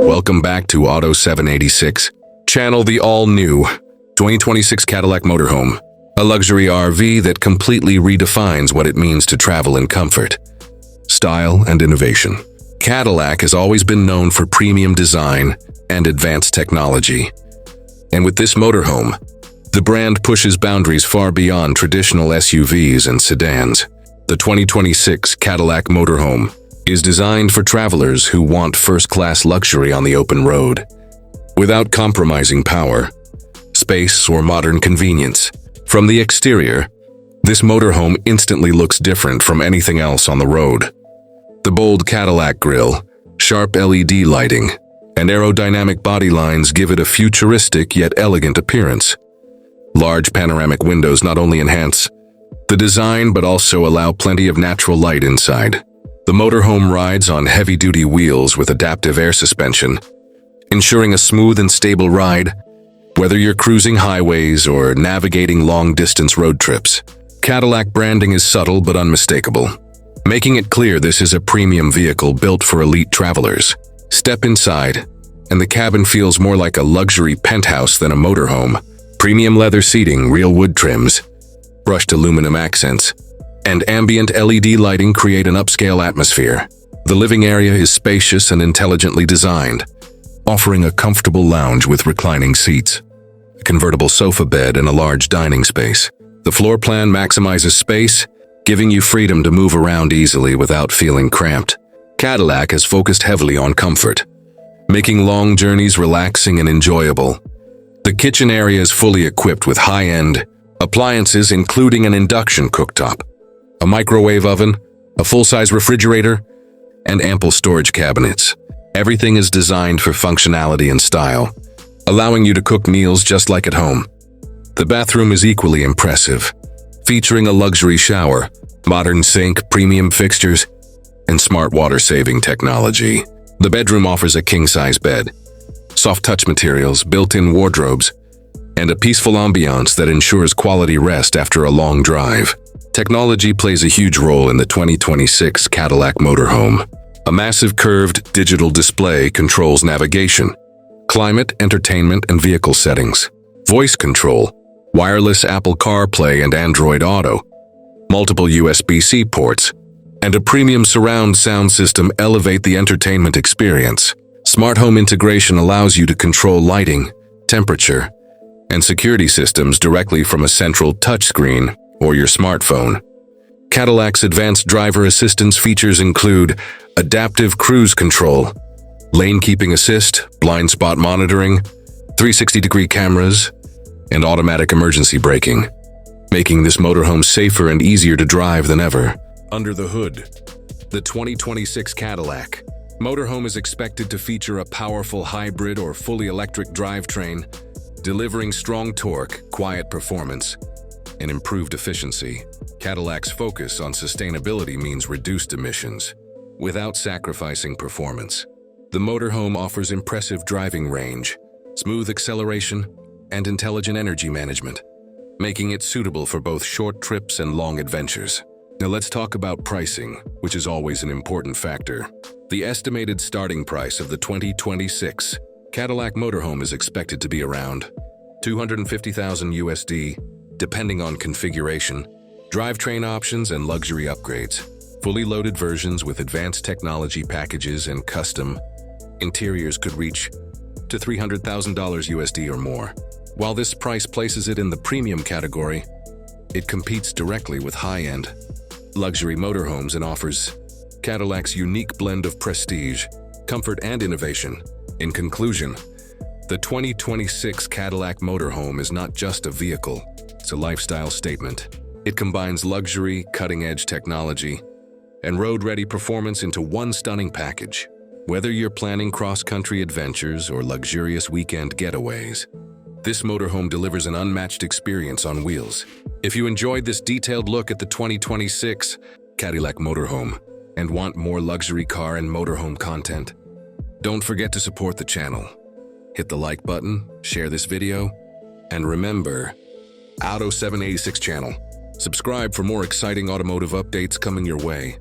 Welcome back to Auto 786 channel, the all-new 2026 Cadillac Motorhome, a luxury RV that completely redefines what it means to travel in comfort, style, and innovation. Cadillac has always been known for premium design and advanced technology. And with this motorhome, the brand pushes boundaries far beyond traditional SUVs and sedans. The 2026 Cadillac Motorhome is designed for travelers who want first-class luxury on the open road, without compromising power, space, or modern convenience. From the exterior, this motorhome instantly looks different from anything else on the road. The bold Cadillac grille, sharp LED lighting, and aerodynamic body lines give it a futuristic yet elegant appearance. Large panoramic windows not only enhance the design but also allow plenty of natural light inside. The motorhome rides on heavy-duty wheels with adaptive air suspension, ensuring a smooth and stable ride, whether you're cruising highways or navigating long-distance road trips. Cadillac branding is subtle but unmistakable, making it clear this is a premium vehicle built for elite travelers. Step inside, and the cabin feels more like a luxury penthouse than a motorhome. Premium leather seating, real wood trims, brushed aluminum accents, and ambient LED lighting create an upscale atmosphere. The living area is spacious and intelligently designed, offering a comfortable lounge with reclining seats, a convertible sofa bed, and a large dining space. The floor plan maximizes space, giving you freedom to move around easily without feeling cramped. Cadillac has focused heavily on comfort, making long journeys relaxing and enjoyable. The kitchen area is fully equipped with high-end appliances, including an induction cooktop, a microwave oven, a full-size refrigerator, and ample storage cabinets. Everything is designed for functionality and style, allowing you to cook meals just like at home. The bathroom is equally impressive, featuring a luxury shower, modern sink, premium fixtures, and smart water-saving technology. The bedroom offers a king-size bed, soft-touch materials, built-in wardrobes, and a peaceful ambiance that ensures quality rest after a long drive. Technology plays a huge role in the 2026 Cadillac Motorhome. A massive curved digital display controls navigation, climate, entertainment, and vehicle settings. Voice control, wireless Apple CarPlay and Android Auto, multiple USB-C ports, and a premium surround sound system elevate the entertainment experience. Smart home integration allows you to control lighting, temperature, and security systems directly from a central touchscreen or your smartphone. Cadillac's advanced driver assistance features include adaptive cruise control, lane keeping assist, blind spot monitoring, 360-degree cameras, and automatic emergency braking, making this motorhome safer and easier to drive than ever. Under the hood, the 2026 Cadillac Motorhome is expected to feature a powerful hybrid or fully electric drivetrain, delivering strong torque, quiet performance, and improved efficiency. Cadillac's focus on sustainability means reduced emissions, without sacrificing performance. The motorhome offers impressive driving range, smooth acceleration, and intelligent energy management, making it suitable for both short trips and long adventures. Now let's talk about pricing, which is always an important factor. The estimated starting price of the 2026 Cadillac Motorhome is expected to be around $250,000 USD, depending on configuration, drivetrain options, and luxury upgrades. Fully loaded versions with advanced technology packages and custom interiors could reach to $300,000 USD or more. While this price places it in the premium category, it competes directly with high-end luxury motorhomes and offers Cadillac's unique blend of prestige, comfort, and innovation. In conclusion, the 2026 Cadillac Motorhome is not just a vehicle, it's a lifestyle statement. It combines luxury, cutting-edge technology, and road-ready performance into one stunning package. Whether you're planning cross-country adventures or luxurious weekend getaways, this motorhome delivers an unmatched experience on wheels. If you enjoyed this detailed look at the 2026 Cadillac Motorhome and want more luxury car and motorhome content, don't forget to support the channel. Hit the like button, share this video, and remember, Auto 786 channel, Subscribe for more exciting automotive updates coming your way.